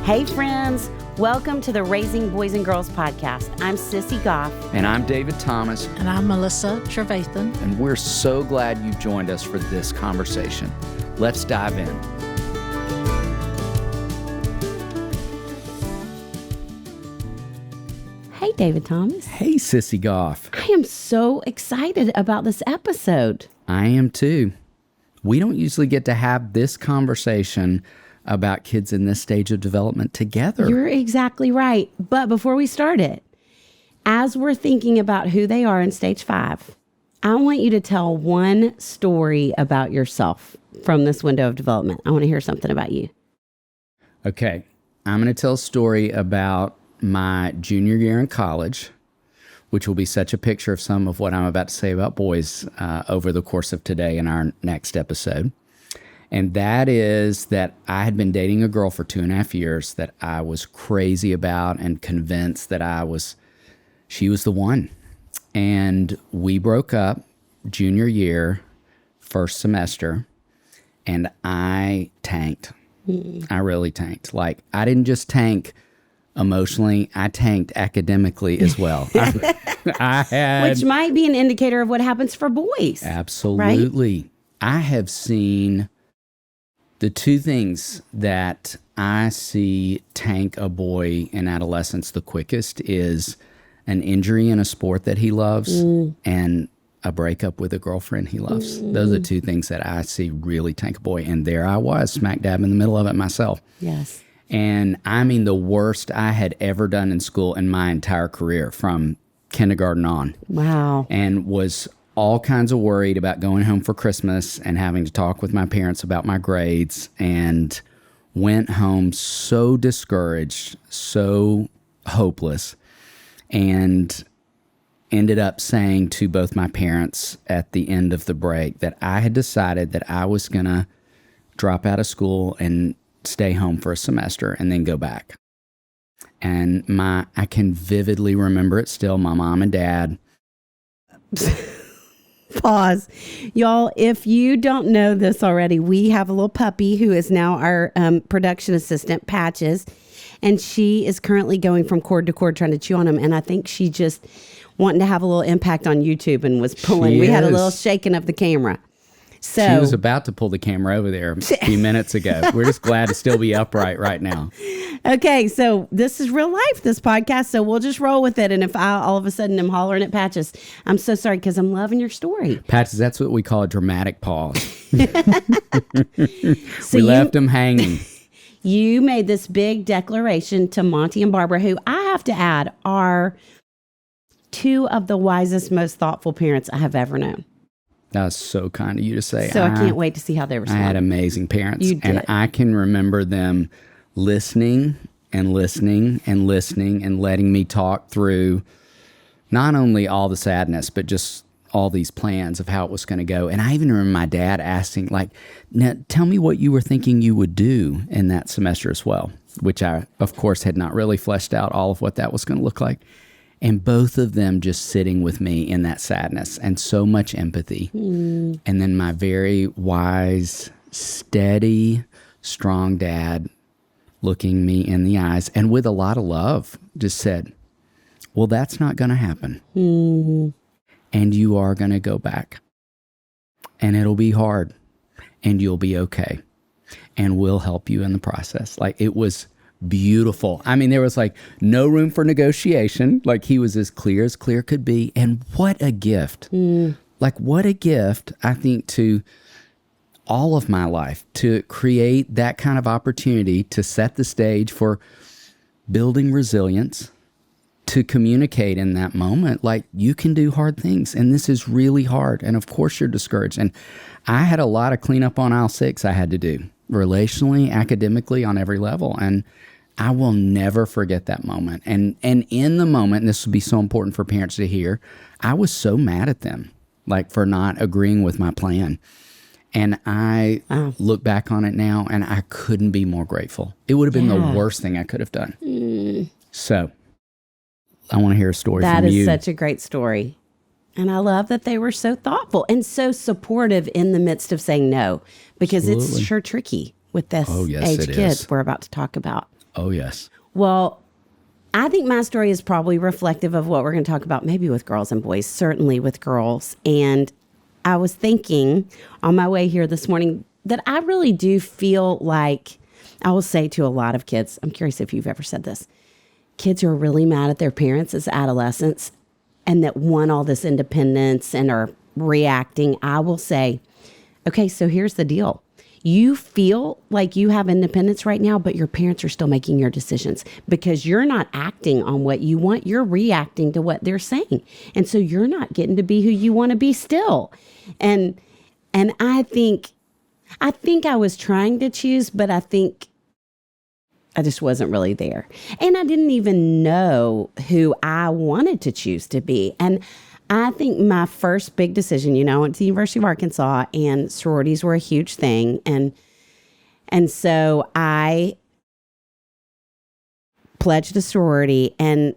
Hey friends, welcome to the Raising Boys and Girls podcast. I'm Sissy Goff. And I'm David Thomas. And I'm Melissa Trevathan. And we're so glad you've joined us for this conversation. Let's dive in. Hey David Thomas. Hey Sissy Goff. I am so excited about this episode. I am too. We don't usually get to have this conversation about kids in this stage of development together. You're exactly right. But before we start it, as we're thinking about who they are in stage 5, I want you to tell one story about yourself from this window of development. I want to hear something about you. Okay. I'm going to tell a story about my junior year in college, which will be such a picture of some of what I'm about to say about boys over the course of today in our next episode. And that is that I had been dating a girl for 2.5 years that I was crazy about and convinced that she was the one. And we broke up junior year, first semester, and I tanked. I really tanked. Like, I didn't just tank emotionally, I tanked academically as well. I had, which might be an indicator of what happens for boys. Absolutely. Right? I have seen the two things that I see tank a boy in adolescence the quickest is an injury in a sport that he loves and a breakup with a girlfriend he loves. Those are two things that I see really tank a boy. And there I was, smack dab in the middle of it myself. Yes. And I mean, the worst I had ever done in school in my entire career from kindergarten on. Wow. And was all kinds of worried about going home for Christmas and having to talk with my parents about my grades, and went home so discouraged, so hopeless, and ended up saying to both my parents at the end of the break that I had decided that I was going to drop out of school and stay home for a semester and then go back. And I can vividly remember it still, my mom and dad. Pause. Y'all, if you don't know this already, we have a little puppy who is now our production assistant, Patches, and she is currently going from cord to cord trying to chew on him, and I think she just wanting to have a little impact on YouTube and was pulling. We had a little shaking of the camera. So she was about to pull the camera over there a few minutes ago. We're just glad to still be upright right now. Okay, so this is real life, this podcast, so we'll just roll with it. And if I all of a sudden am hollering at Patches, I'm so sorry because I'm loving your story. Patches, that's what we call a dramatic pause. We left him hanging. You made this big declaration to Monty and Barbara, who I have to add are two of the wisest, most thoughtful parents I have ever known. That was so kind of you to say. So I can't wait to see how they respond. I had amazing parents. You did. And I can remember them listening and listening and listening and letting me talk through not only all the sadness, but just all these plans of how it was going to go. And I even remember my dad asking, like, now tell me what you were thinking you would do in that semester as well, which I, of course, had not really fleshed out all of what that was going to look like. And both of them just sitting with me in that sadness and so much empathy. And then my very wise, steady, strong dad looking me in the eyes and with a lot of love just said, well, that's not going to happen. And you are going to go back. And it'll be hard. And you'll be okay. And we'll help you in the process. Like, it was beautiful. I mean, there was like no room for negotiation. Like, he was as clear could be. And what a gift. Like, what a gift, I think, to all of my life, to create that kind of opportunity to set the stage for building resilience, to communicate in that moment, like, you can do hard things. And this is really hard. And of course you're discouraged. And I had a lot of cleanup on aisle 6 I had to do, relationally, academically, on every level. And I will never forget that moment. And in the moment, and this would be so important for parents to hear, I was so mad at them, like, for not agreeing with my plan. And I look back on it now, and I couldn't be more grateful. It would have been the worst thing I could have done. So I want to hear a story from you. That is such a great story. And I love that they were so thoughtful and so supportive in the midst of saying no, because it's sure tricky with this age kids we're about to talk about. Oh, yes. Well, I think my story is probably reflective of what we're going to talk about, maybe with girls and boys, certainly with girls. And I was thinking on my way here this morning that I really do feel like, I will say to a lot of kids, I'm curious if you've ever said this, kids who are really mad at their parents as adolescents and that want all this independence and are reacting, I will say, okay, so here's the deal. You feel like you have independence right now, but your parents are still making your decisions because you're not acting on what you want. You're reacting to what they're saying. And so you're not getting to be who you want to be still. And I think I was trying to choose, but I think I just wasn't really there. And I didn't even know who I wanted to choose to be. And I think my first big decision, I went to the University of Arkansas and sororities were a huge thing. And so I pledged a sorority and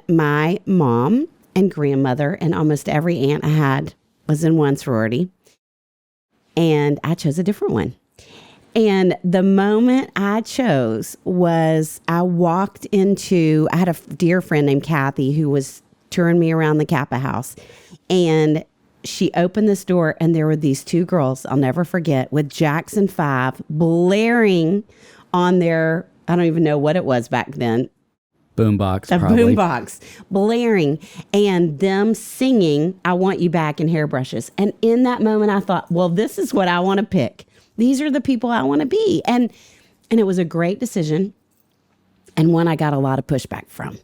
my mom and grandmother and almost every aunt I had was in one sorority. And I chose a different one. And the moment I chose was I had a dear friend named Kathy who was touring me around the Kappa house. And she opened this door and there were these two girls, I'll never forget, with Jackson 5 blaring on their, I don't even know what it was back then. Boombox, probably. Boombox, blaring, and them singing, I Want You Back in Hairbrushes. And in that moment, I thought, well, this is what I want to pick. These are the people I want to be. And it was a great decision and one I got a lot of pushback from.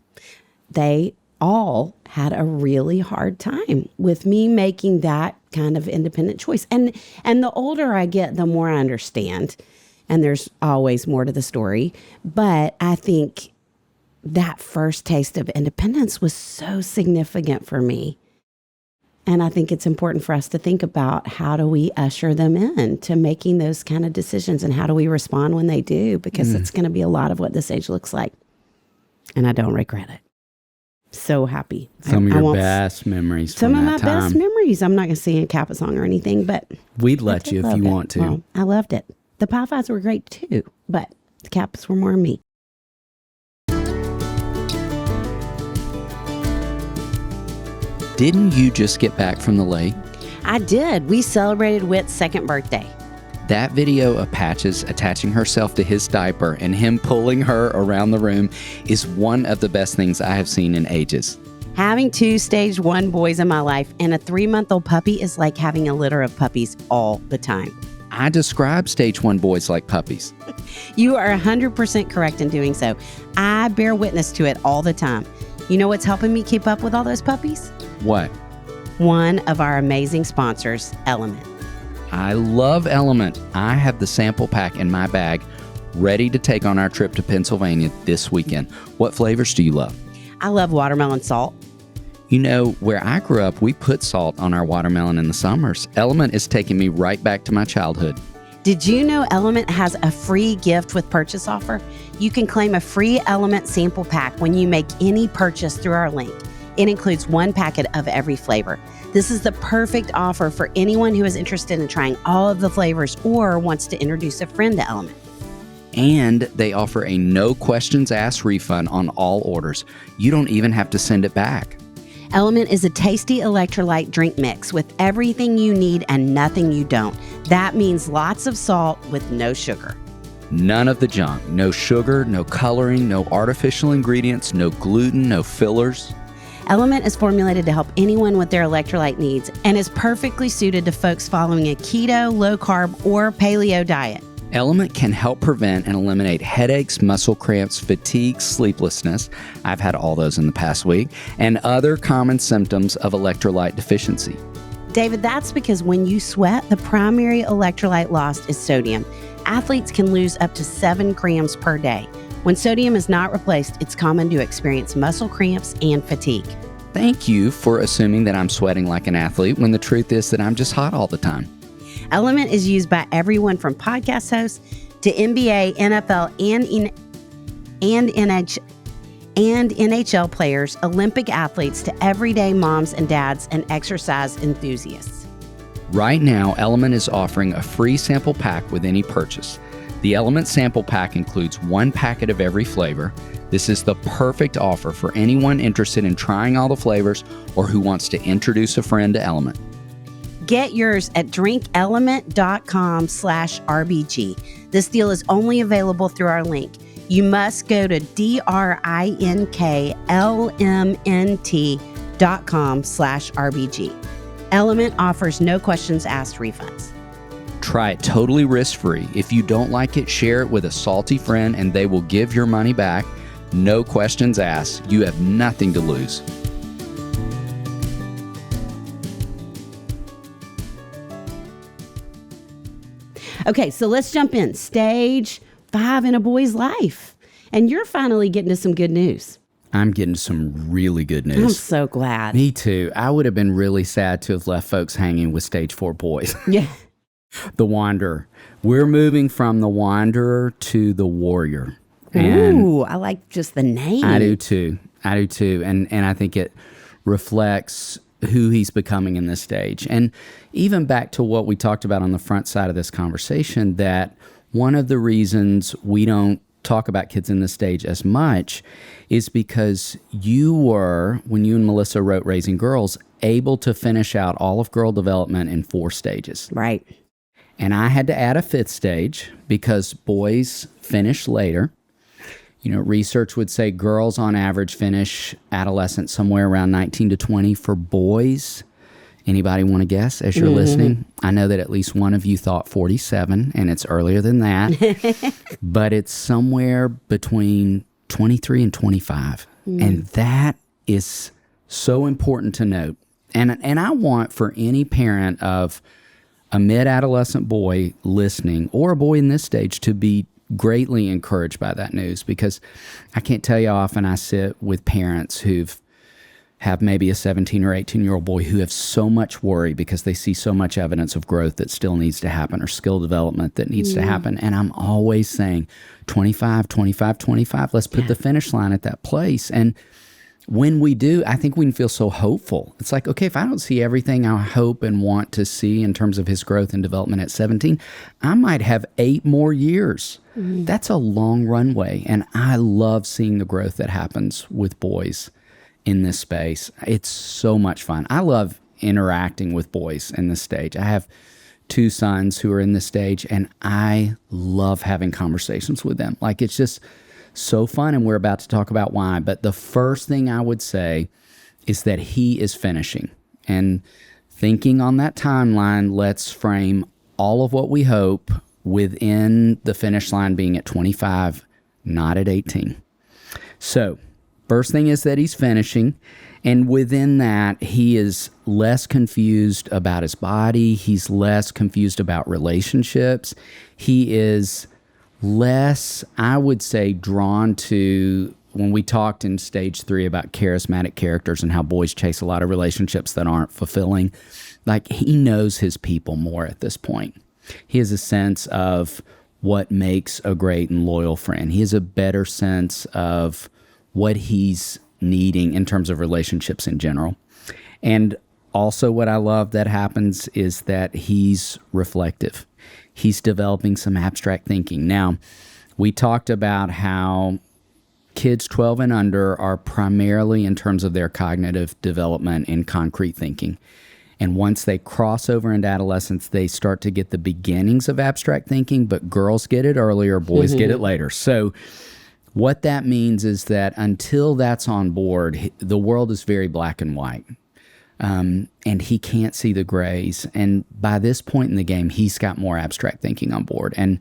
They all had a really hard time with me making that kind of independent choice. And the older I get, the more I understand. And there's always more to the story. But I think that first taste of independence was so significant for me. And I think it's important for us to think about how do we usher them in to making those kind of decisions and how do we respond when they do, because it's going to be a lot of what this age looks like. And I don't regret it. So happy. Some of your best memories from that time. Some of my best memories. I'm not going to sing a Kappa song or anything, but we'd let you if you want to. Well, I loved it. The Pi Phis were great too, but the Kappas were more me. Didn't you just get back from the lake? I did. We celebrated Whit's second birthday. That video of Patches attaching herself to his diaper and him pulling her around the room is one of the best things I have seen in ages. Having 2 stage 1 boys in my life and a 3-month-old puppy is like having a litter of puppies all the time. I describe stage 1 boys like puppies. You are 100% correct in doing so. I bear witness to it all the time. You know what's helping me keep up with all those puppies? What? One of our amazing sponsors, LMNT. I love LMNT. I have the sample pack in my bag ready to take on our trip to Pennsylvania this weekend. What flavors do you love? I love watermelon salt. You know, where I grew up, we put salt on our watermelon in the summers. LMNT is taking me right back to my childhood. Did you know LMNT has a free gift with purchase offer? You can claim a free LMNT sample pack when you make any purchase through our link. It includes 1 packet of every flavor. This is the perfect offer for anyone who is interested in trying all of the flavors or wants to introduce a friend to LMNT. And they offer a no questions asked refund on all orders. You don't even have to send it back. LMNT is a tasty electrolyte drink mix with everything you need and nothing you don't. That means lots of salt with no sugar. None of the junk. No sugar, no coloring, no artificial ingredients, no gluten, no fillers. LMNT is formulated to help anyone with their electrolyte needs and is perfectly suited to folks following a keto, low-carb, or paleo diet. LMNT can help prevent and eliminate headaches, muscle cramps, fatigue, sleeplessness, I've had all those in the past week, and other common symptoms of electrolyte deficiency. David, that's because when you sweat, the primary electrolyte lost is sodium. Athletes can lose up to 7 grams per day. When sodium is not replaced, it's common to experience muscle cramps and fatigue. Thank you for assuming that I'm sweating like an athlete when the truth is that I'm just hot all the time. LMNT is used by everyone from podcast hosts to NBA, NFL, and NHL players, Olympic athletes, to everyday moms and dads and exercise enthusiasts. Right now, LMNT is offering a free sample pack with any purchase. The LMNT sample pack includes 1 packet of every flavor. This is the perfect offer for anyone interested in trying all the flavors or who wants to introduce a friend to LMNT. Get yours at drinkelement.com/RBG. This deal is only available through our link. You must go to drinklmnt.com/RBG. LMNT offers no questions asked refunds. Try it totally risk-free. If you don't like it, share it with a salty friend and they will give your money back. No questions asked. You have nothing to lose. Okay, so let's jump in. Stage 5 in a boy's life. And you're finally getting to some good news. I'm getting some really good news. I'm so glad. Me too. I would have been really sad to have left folks hanging with stage 4 boys. Yeah. The Wanderer. We're moving from the Wanderer to the Warrior. Ooh, I like just the name. I do too. And I think it reflects who he's becoming in this stage. And even back to what we talked about on the front side of this conversation, that one of the reasons we don't talk about kids in this stage as much is because you were, when you and Melissa wrote Raising Girls, able to finish out all of girl development in 4 stages. Right. And I had to add a 5th stage because boys finish later. You know, research would say girls on average finish adolescence somewhere around 19 to 20. For boys, anybody want to guess as you're listening? I know that at least one of you thought 47, and it's earlier than that. But it's somewhere between 23 and 25. And that is so important to note. And I want for any parent of a mid-adolescent boy listening, or a boy in this stage, to be greatly encouraged by that news, because I can't tell you how often I sit with parents who've have maybe a 17 or 18-year-old boy who have so much worry because they see so much evidence of growth that still needs to happen, or skill development that needs to happen. And I'm always saying 25, 25, 25, let's put the finish line at that place. And when we do, I think we can feel so hopeful. It's like, okay, if I don't see everything I hope and want to see in terms of his growth and development at 17, I might have 8 more years. That's a long runway. And I love seeing the growth that happens with boys in this space. It's so much fun. I love interacting with boys in this stage. I have 2 sons who are in this stage, and I love having conversations with them. Like, it's just so fun, and we're about to talk about why. But the first thing I would say is that he is finishing. And thinking on that timeline, let's frame all of what we hope within the finish line being at 25, not at 18. So, first thing is that he's finishing. And within that, he is less confused about his body. He's less confused about relationships. He is less, I would say, drawn to, when we talked in stage 3 about charismatic characters and how boys chase a lot of relationships that aren't fulfilling, like, he knows his people more at this point. He has a sense of what makes a great and loyal friend. He has a better sense of what he's needing in terms of relationships in general. And also what I love that happens is that he's reflective. He's developing some abstract thinking. Now, we talked about how kids 12 and under are primarily, in terms of their cognitive development, in concrete thinking. And once they cross over into adolescence, they start to get the beginnings of abstract thinking, but girls get it earlier, boys get it later. So what that means is that until that's on board, the world is very black and white. And he can't see the grays. And by this point in the game, he's got more abstract thinking on board. And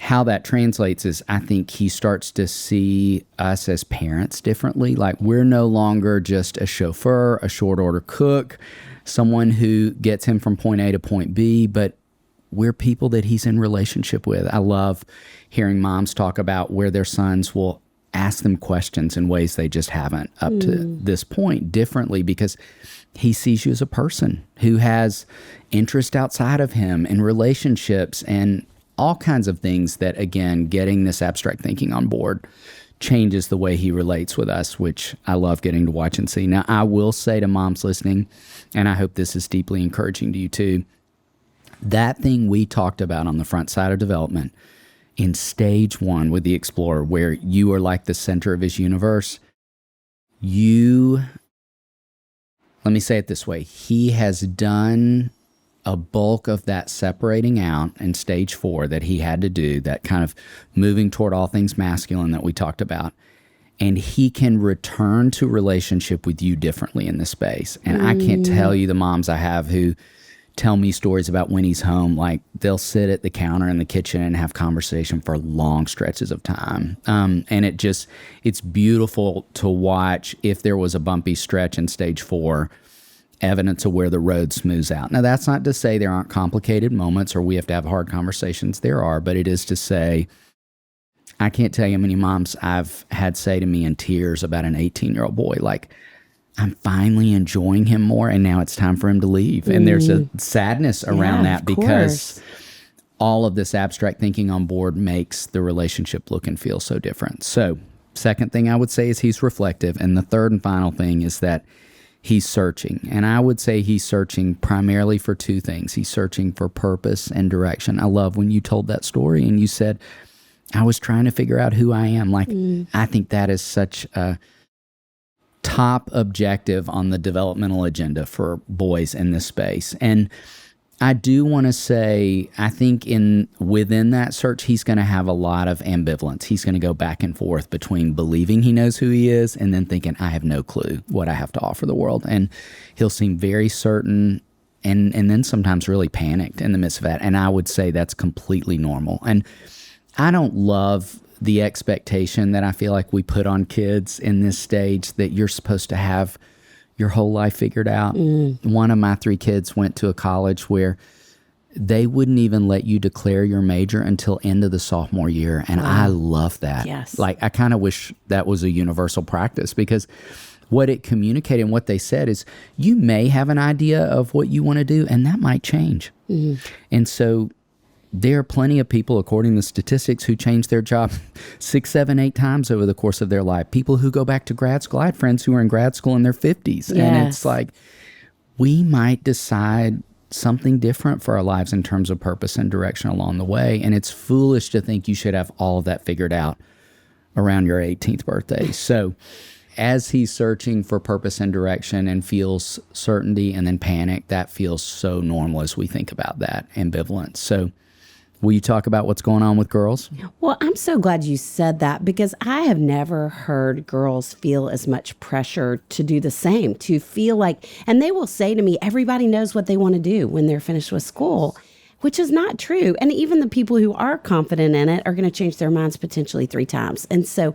how that translates is, I think he starts to see us as parents differently. Like, we're no longer just a chauffeur, a short order cook, someone who gets him from point A to point B, but we're people that he's in relationship with. I love hearing moms talk about where their sons will ask them questions in ways they just haven't up to this point, differently, because he sees you as a person who has interest outside of him in relationships and all kinds of things that, again, getting this abstract thinking on board changes the way he relates with us, which I love getting to watch and see. Now, I will say to moms listening, and I hope this is deeply encouraging to you too, that thing we talked about on the front side of development in stage 1 with the explorer, where you are like the center of his universe, let me say it this way, he has done a bulk of that separating out in stage 4 that he had to do, that kind of moving toward all things masculine that we talked about. And he can return to relationship with you differently in this space. And I can't tell you the moms I have who tell me stories about when he's home. Like, they'll sit at the counter in the kitchen and have conversation for long stretches of time. And it's beautiful to watch. If there was a bumpy stretch in stage 4, evidence of where the road smooths out. Now, that's not to say there aren't complicated moments or we have to have hard conversations. There are, but it is to say, I can't tell you how many moms I've had say to me in tears about an 18-year-old boy, like, I'm finally enjoying him more, and now it's time for him to leave. And there's a sadness around that because all of this abstract thinking on board makes the relationship look and feel so different. So, second thing I would say is he's reflective. And the third and final thing is that he's searching. And I would say he's searching primarily for 2 things. He's searching for purpose and direction. I love when you told that story and you said, I was trying to figure out who I am. Like, I think that is such a top objective on the developmental agenda for boys in this space. And I do want to say, I think within that search, he's going to have a lot of ambivalence. He's going to go back and forth between believing he knows who he is and then thinking, I have no clue what I have to offer the world. And he'll seem very certain and then sometimes really panicked in the midst of that. And I would say that's completely normal. And I don't love the expectation that I feel like we put on kids in this stage that you're supposed to have your whole life figured out. One of my 3 kids went to a college where they wouldn't even let you declare your major until end of the sophomore year. And I love that. Yes. Like, I kind of wish that was a universal practice, because what it communicated and what they said is you may have an idea of what you want to do and that might change. And so there are plenty of people, according to statistics, who change their job 6, 7, 8 times over the course of their life. People who go back to grad school. I had friends who were in grad school in their 50s. And it's like, we might decide something different for our lives in terms of purpose and direction along the way. And it's foolish to think you should have all of that figured out around your 18th birthday. So as he's searching for purpose and direction and feels certainty and then panic, that feels so normal as we think about that ambivalence. So will you talk about what's going on with girls? Well, I'm so glad you said that, because I have never heard girls feel as much pressure to do the same, to feel like, and they will say to me, everybody knows what they want to do when they're finished with school, which is not true. And even the people who are confident in it are going to change their minds potentially 3 times. And so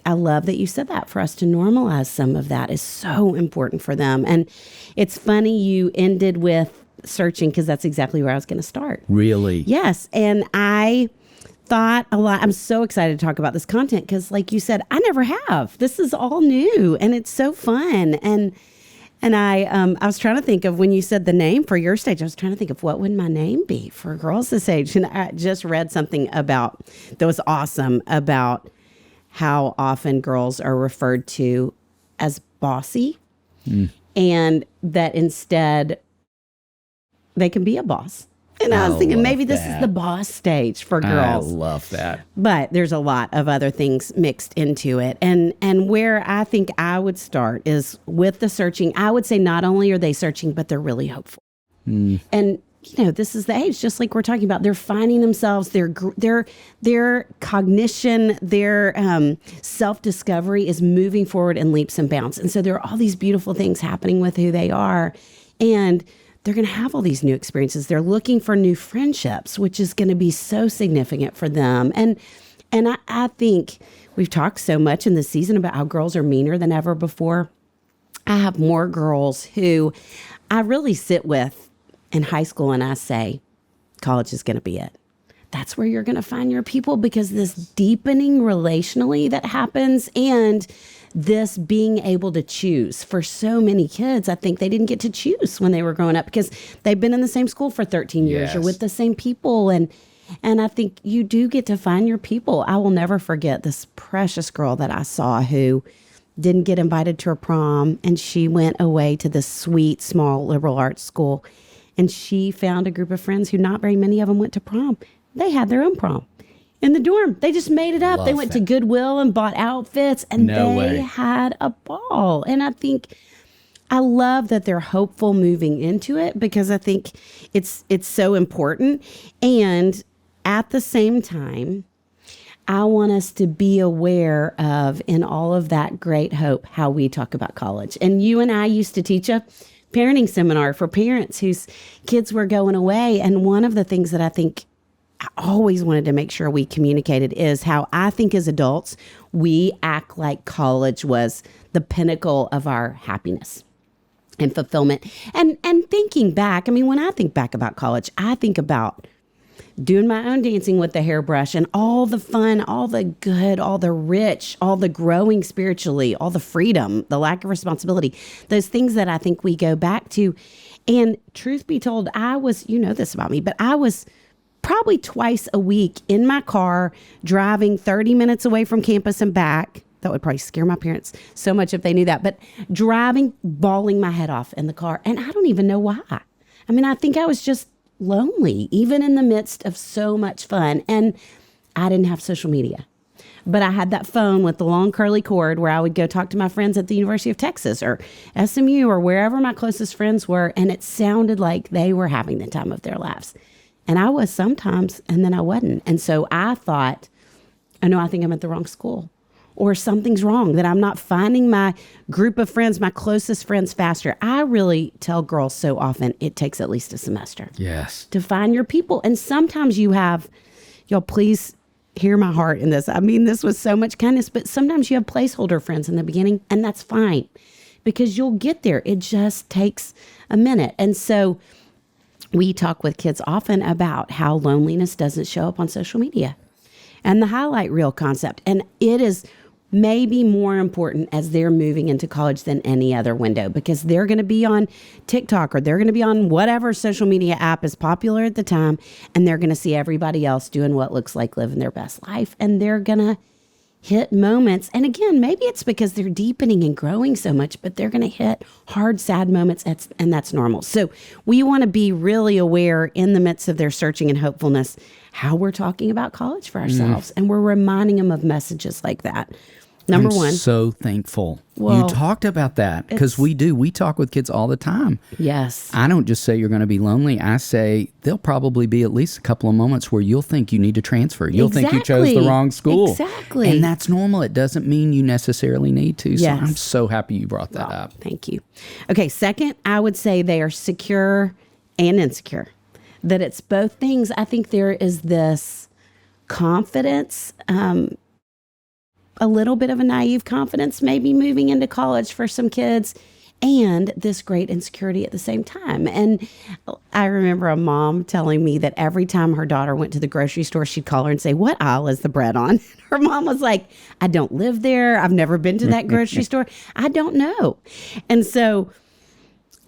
I love that you said that. For us to normalize some of that is so important for them. And it's funny you ended with searching, because that's exactly where I was going to start. Really? Yes. And I thought a lot. I'm so excited to talk about this content because, like you said, I never have. This is all new and it's so fun. And I was trying to think of, when you said the name for your stage, I was trying to think of what would my name be for girls this age. And I just read something that was awesome about how often girls are referred to as bossy, and that instead they can be a boss. And I was thinking maybe this is the boss stage for girls. I love that. But there's a lot of other things mixed into it. And where I think I would start is with the searching. I would say not only are they searching, but they're really hopeful. And this is the age, just like we're talking about. They're finding themselves, their cognition, their self-discovery is moving forward in leaps and bounds. And so there are all these beautiful things happening with who they are. And they're going to have all these new experiences. They're looking for new friendships, which is going to be so significant for them. And I think we've talked so much in this season about how girls are meaner than ever before. I have more girls who I really sit with in high school and I say, college is going to be it. That's where you're going to find your people, because this deepening relationally that happens, and this being able to choose. For so many kids, I think they didn't get to choose when they were growing up because they've been in the same school for 13 years or with the same people. And I think you do get to find your people. I will never forget this precious girl that I saw who didn't get invited to her prom, and she went away to this sweet, small liberal arts school, and she found a group of friends who not very many of them went to prom. They had their own prom. in the dorm. They just made it up. Love They went to that. Goodwill and bought outfits, and No they way. had a ball. And I think I love that they're hopeful moving into it, because I think it's so important. And at the same time, I want us to be aware of, in all of that great hope, how we talk about college. And you and I used to teach a parenting seminar for parents whose kids were going away. And one of the things that I think I always wanted to make sure we communicated is how I think as adults, we act like college was the pinnacle of our happiness and fulfillment. And thinking back, I mean, when I think back about college, I think about doing my own dancing with the hairbrush and all the fun, all the good, all the rich, all the growing spiritually, all the freedom, the lack of responsibility, those things that I think we go back to. And truth be told, I was, you know this about me, but I was probably twice a week in my car, driving 30 minutes away from campus and back. That would probably scare my parents so much if they knew that. But driving, bawling my head off in the car. And I don't even know why. I mean, I think I was just lonely, even in the midst of so much fun. And I didn't have social media. But I had that phone with the long curly cord where I would go talk to my friends at the University of Texas or SMU or wherever my closest friends were. And it sounded like they were having the time of their lives. And I was sometimes, and then I wasn't. And so I thought, oh no, I think I'm at the wrong school, or something's wrong, that I'm not finding my group of friends, my closest friends faster. I really tell girls so often, it takes at least a semester Yes. to find your people. And sometimes you have, y'all please hear my heart in this. I mean this with so much kindness, but sometimes you have placeholder friends in the beginning, and that's fine, because you'll get there. It just takes a minute. And so we talk with kids often about how loneliness doesn't show up on social media and the highlight reel concept. And it is maybe more important as they're moving into college than any other window, because they're going to be on TikTok or they're going to be on whatever social media app is popular at the time. And they're going to see everybody else doing what looks like living their best life. And they're going to hit moments. And again, maybe it's because they're deepening and growing so much, but they're going to hit hard, sad moments. And that's normal. So we want to be really aware in the midst of their searching and hopefulness, how we're talking about college for ourselves. And we're reminding them of messages like that. Number I'm one. so thankful Well, you talked about that, because we do. We talk with kids all the time. Yes. I don't just say you're going to be lonely. I say there'll probably be at least a couple of moments where you'll think you need to transfer. You'll think you chose the Exactly. wrong school. Exactly. And that's normal. It doesn't mean you necessarily need to. So Yes. I'm so happy you brought that Well, up. thank you. Okay. Second, I would say they are secure and insecure, that it's both things. I think there is this confidence, a little bit of a naive confidence, maybe moving into college for some kids, and this great insecurity at the same time. And I remember a mom telling me that every time her daughter went to the grocery store, she'd call her and say, "What aisle is the bread on?" Her mom was like, "I don't live there. I've never been to that grocery store. I don't know." And so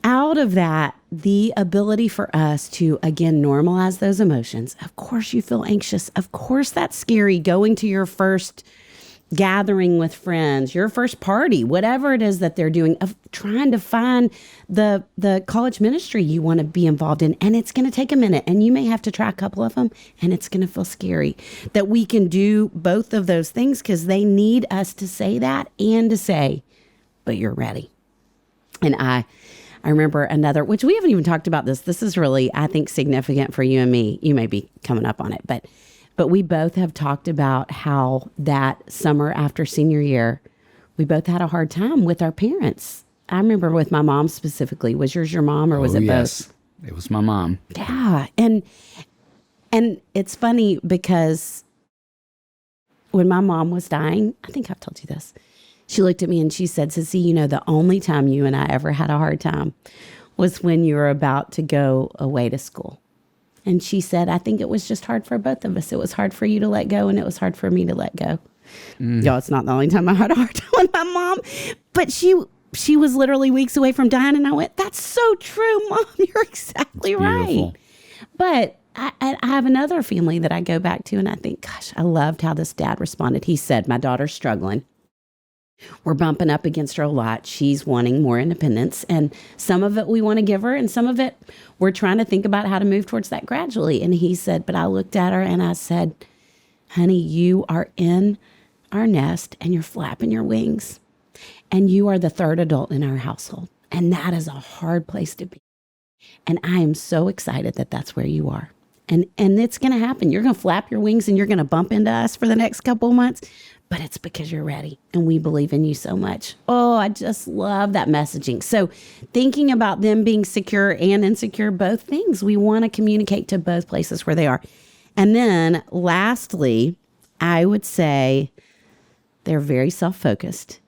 out of that, the ability for us to, again, normalize those emotions. Of course you feel anxious. Of course that's scary, going to your first gathering with friends, your first party, whatever it is that they're doing, of trying to find the college ministry you want to be involved in. And it's going to take a minute, and you may have to try a couple of them, and it's going to feel scary. That we can do both of those things, because they need us to say that and to say, but you're ready. And I remember another, which we haven't even talked about this. This is really, I think, significant for you and me. You may be coming up on it, but we both have talked about how that summer after senior year, we both had a hard time with our parents. I remember with my mom specifically. Was yours your mom, or was it yes. both? It was my mom. Yeah. And it's funny because when my mom was dying, I think I've told you this, she looked at me and she said, "Sissy, you know, the only time you and I ever had a hard time was when you were about to go away to school." And she said, "I think it was just hard for both of us. It was hard for you to let go, and it was hard for me to let go." Y'all, it's not the only time I had a hard time with my mom, but she was literally weeks away from dying, and I went, "That's so true, Mom. You're exactly right." Beautiful. But I have another family that I go back to, and I think, gosh, I loved how this dad responded. He said, "My daughter's struggling. We're bumping up against her a lot. She's wanting more independence. And some of it we want to give her, and some of it we're trying to think about how to move towards that gradually." And he said, but I looked at her and I said, honey, you are in our nest and you're flapping your wings and you are the third adult in our household. And that is a hard place to be. And I am so excited that that's where you are. And it's going to happen. You're going to flap your wings and you're going to bump into us for the next couple of months, but it's because you're ready and we believe in you so much. Oh, I just love that messaging. So thinking about them being secure and insecure, both things, we want to communicate to both places where they are. And then lastly, I would say they're very self-focused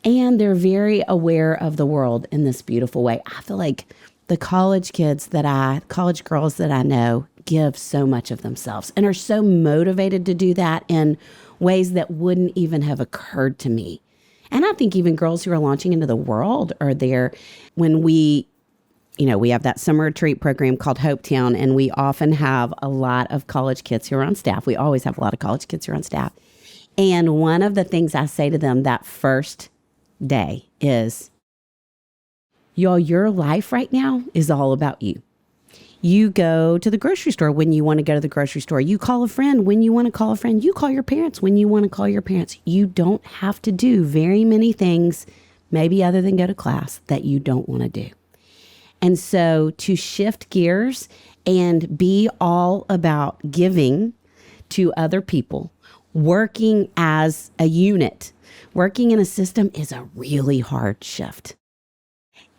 and they're very aware of the world in this beautiful way. I feel like the college girls that I know give so much of themselves and are so motivated to do that in ways that wouldn't even have occurred to me. And I think even girls who are launching into the world are there when we have that summer retreat program called Hopetown, and we often have a lot of college kids who are on staff. We always have a lot of college kids who are on staff. And one of the things I say to them that first day is, y'all, your life right now is all about you. You go to the grocery store when you want to go to the grocery store. You call a friend when you want to call a friend. You call your parents when you want to call your parents. You don't have to do very many things, maybe other than go to class, that you don't want to do. And so to shift gears and be all about giving to other people, working as a unit, working in a system is a really hard shift.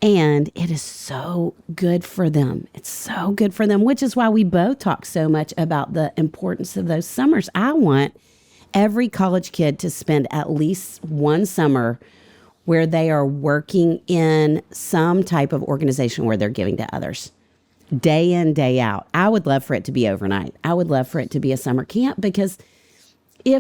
And it is so good for them. It's so good for them, which is why we both talk so much about the importance of those summers. I want every college kid to spend at least one summer where they are working in some type of organization where they're giving to others, day in, day out. I would love for it to be overnight. I would love for it to be a summer camp, because I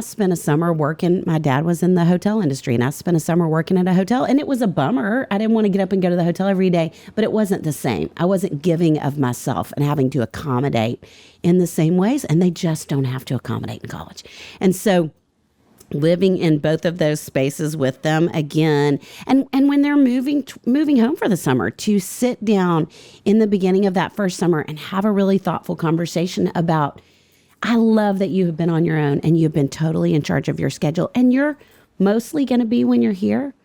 spent a summer working. My dad was in the hotel industry, and I spent a summer working at a hotel, and it was a bummer. I didn't want to get up and go to the hotel every day, but it wasn't the same. I wasn't giving of myself and having to accommodate in the same ways, and they just don't have to accommodate in college. And so living in both of those spaces with them again, and when they're moving home for the summer, to sit down in the beginning of that first summer and have a really thoughtful conversation about, I love that you have been on your own and you've been totally in charge of your schedule, and you're mostly going to be when you're here.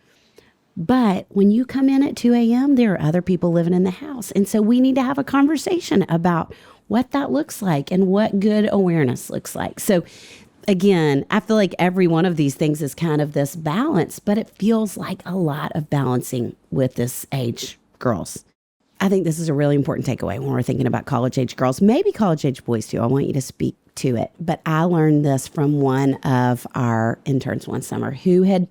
But when you come in at 2 a.m., there are other people living in the house. And so we need to have a conversation about what that looks like and what good awareness looks like. So again, I feel like every one of these things is kind of this balance, but it feels like a lot of balancing with this age girls. I think this is a really important takeaway when we're thinking about college age girls, maybe college age boys too. I want you to speak to it. But I learned this from one of our interns one summer who had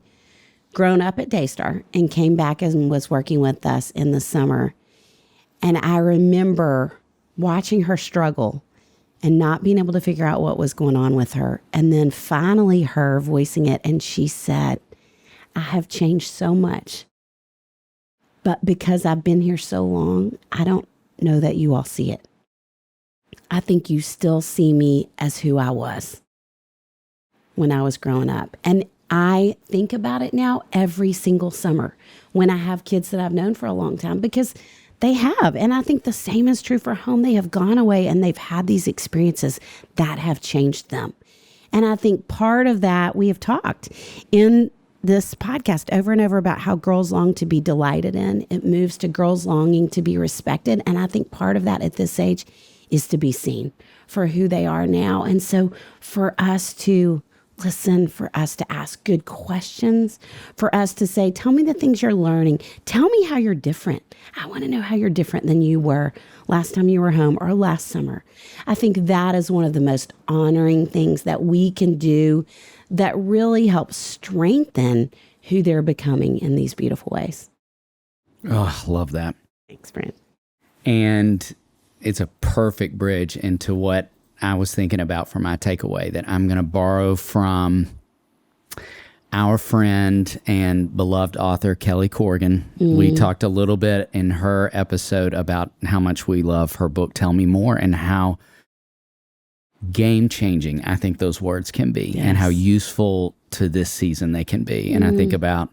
grown up at Daystar and came back and was working with us in the summer. And I remember watching her struggle and not being able to figure out what was going on with her. And then finally her voicing it. And she said, I have changed so much, but because I've been here so long, I don't know that you all see it. I think you still see me as who I was when I was growing up. And I think about it now every single summer when I have kids that I've known for a long time, because they have. And I think the same is true for home. They have gone away and they've had these experiences that have changed them. And I think part of that, we have talked in this podcast over and over about how girls long to be delighted in. It moves to girls longing to be respected. And I think part of that at this age is to be seen for who they are now. And so for us to listen, for us to ask good questions, for us to say, tell me the things you're learning. Tell me how you're different. I want to know how you're different than you were last time you were home or last summer. I think that is one of the most honoring things that we can do that really helps strengthen who they're becoming in these beautiful ways. Oh, love that. Thanks, Brent. And it's a perfect bridge into what I was thinking about for my takeaway that I'm going to borrow from our friend and beloved author, Kelly Corrigan. We talked a little bit in her episode about how much we love her book, Tell Me More, and how game-changing I think those words can be, and how useful to this season they can be. And I think about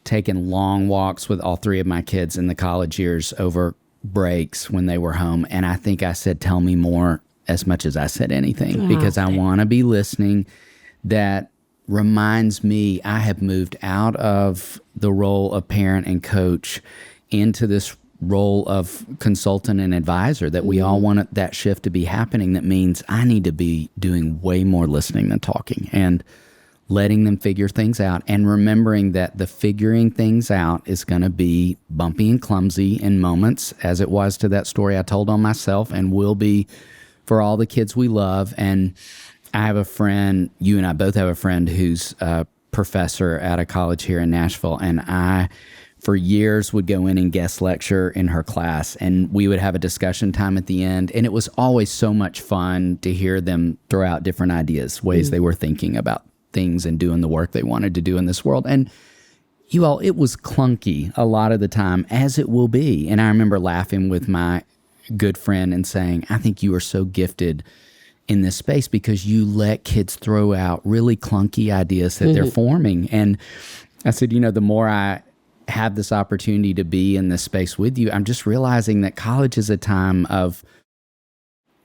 taking long walks with all three of my kids in the college years over breaks when they were home. And I think I said, tell me more as much as I said anything because I want to be listening. That reminds me I have moved out of the role of parent and coach into this role of consultant and advisor, that we all want that shift to be happening. That means I need to be doing way more listening than talking and letting them figure things out, and remembering that the figuring things out is going to be bumpy and clumsy in moments, as it was to that story I told on myself, and will be for all the kids we love. And I have a friend, you and I both have a friend who's a professor at a college here in Nashville, and I, for years, would go in and guest lecture in her class, and we would have a discussion time at the end, and it was always so much fun to hear them throw out different ideas, ways they were thinking about things and doing the work they wanted to do in this world. And you all, it was clunky a lot of the time, as it will be. And I remember laughing with my good friend and saying, I think you are so gifted in this space because you let kids throw out really clunky ideas that they're forming. And I said, the more I have this opportunity to be in this space with you, I'm just realizing that college is a time of,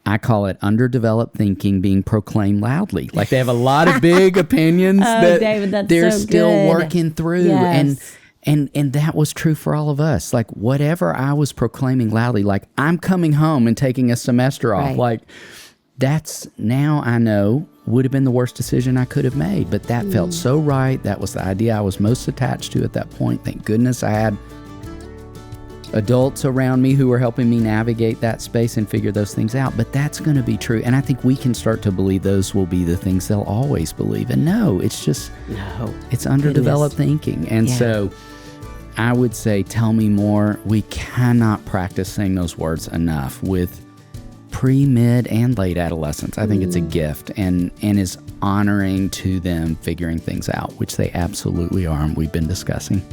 I call it underdeveloped thinking being proclaimed loudly. Like they have a lot of big opinions that David, they're so still good. working through. Yes. And that was true for all of us. Like whatever I was proclaiming loudly, like I'm coming home and taking a semester off. Right. Like that's, now I know, would have been the worst decision I could have made. But that felt so right. That was the idea I was most attached to at that point. Thank goodness I had adults around me who were helping me navigate that space and figure those things out. But that's going to be true. And I think we can start to believe those will be the things they'll always believe. And no, it's just, it's underdeveloped thinking. And so I would say, tell me more. We cannot practice saying those words enough with pre, mid, and late adolescents. I think it's a gift and is honoring to them figuring things out, which they absolutely are. And we've been discussing.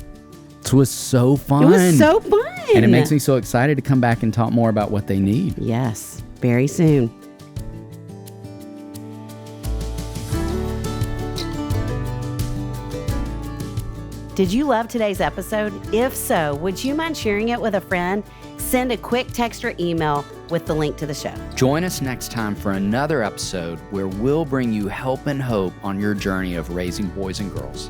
It was so fun. It was so fun. And it makes me so excited to come back and talk more about what they need. Yes, very soon. Did you love today's episode? If so, would you mind sharing it with a friend? Send a quick text or email with the link to the show. Join us next time for another episode where we'll bring you help and hope on your journey of raising boys and girls.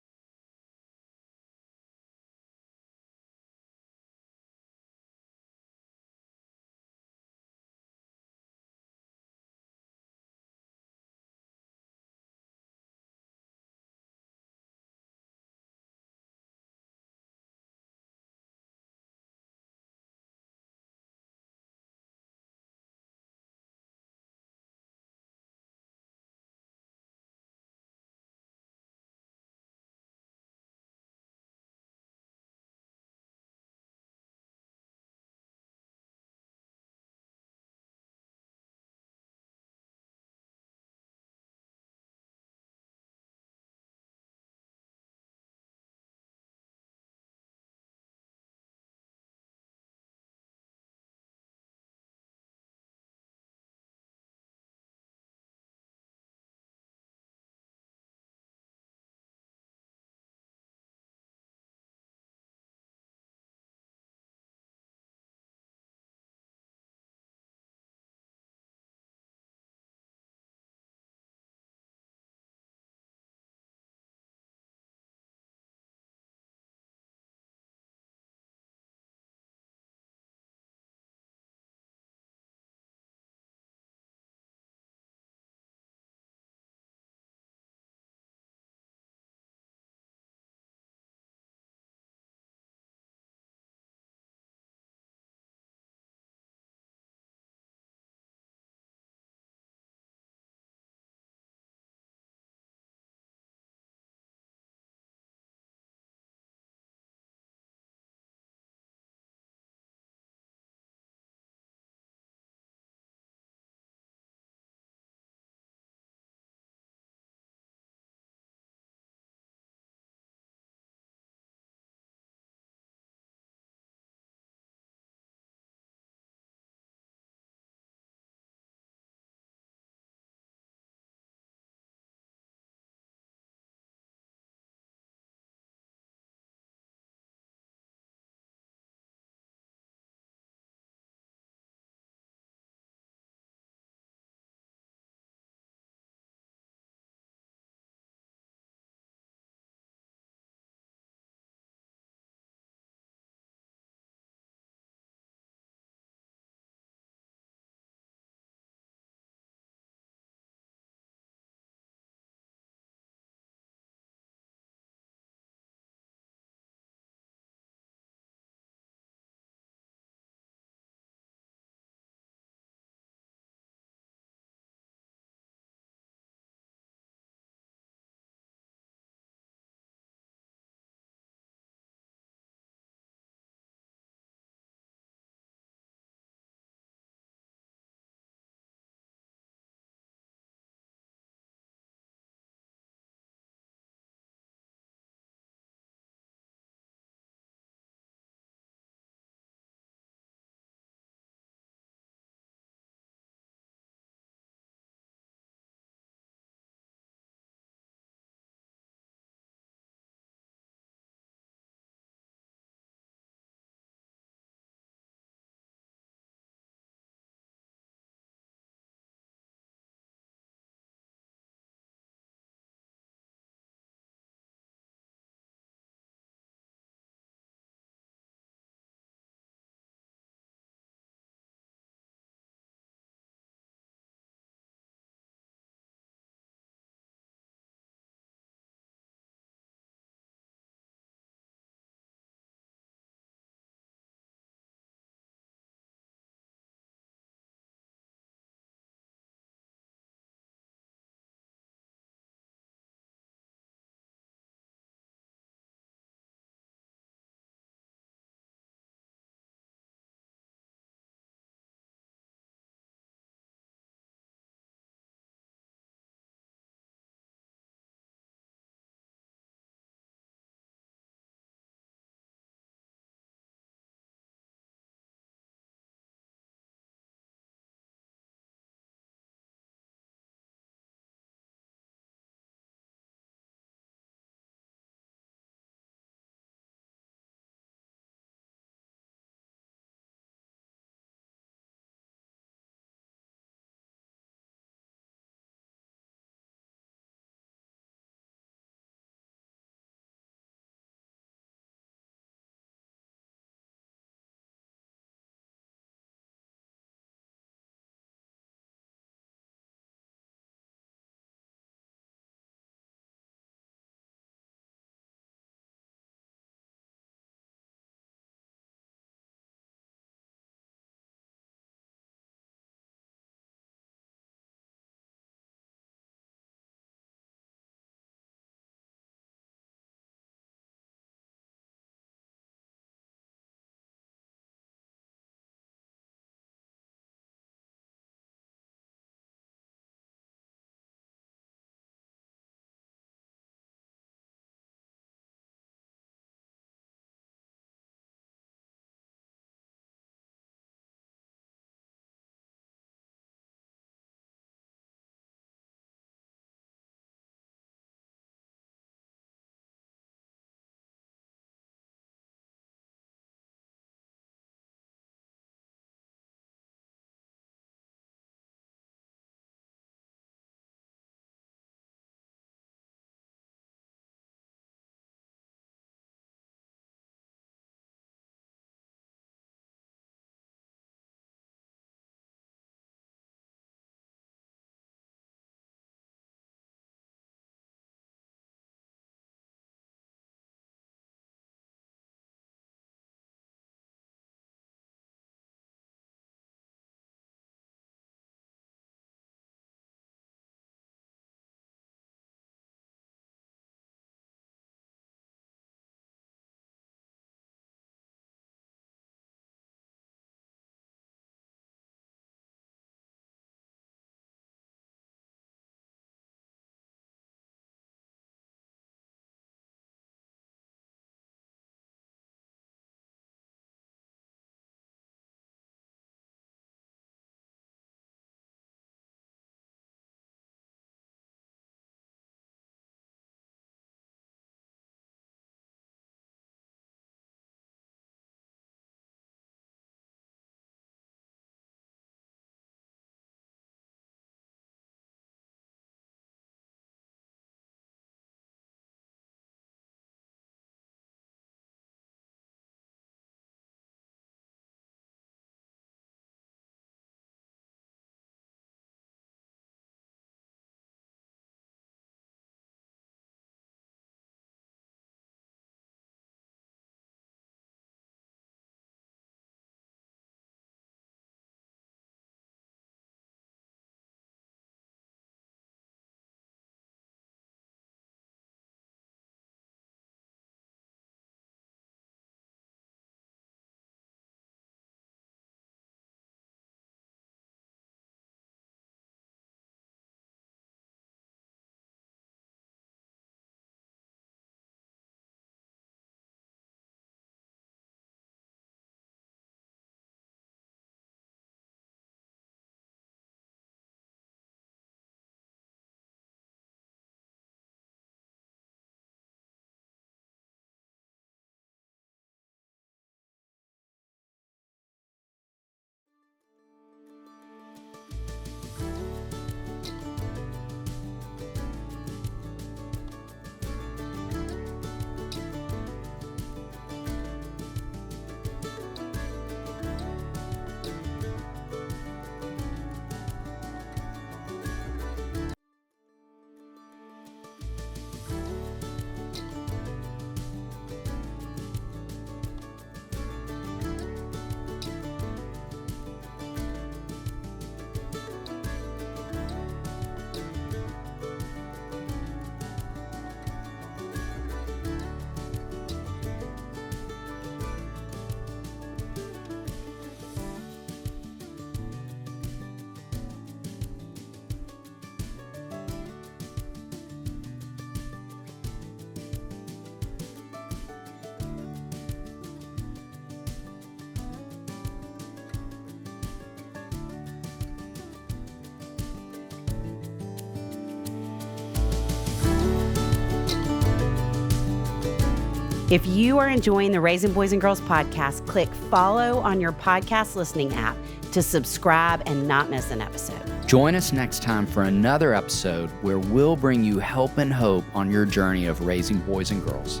If you are enjoying the Raising Boys and Girls podcast, click follow on your podcast listening app to subscribe and not miss an episode. Join us next time for another episode where we'll bring you help and hope on your journey of raising boys and girls.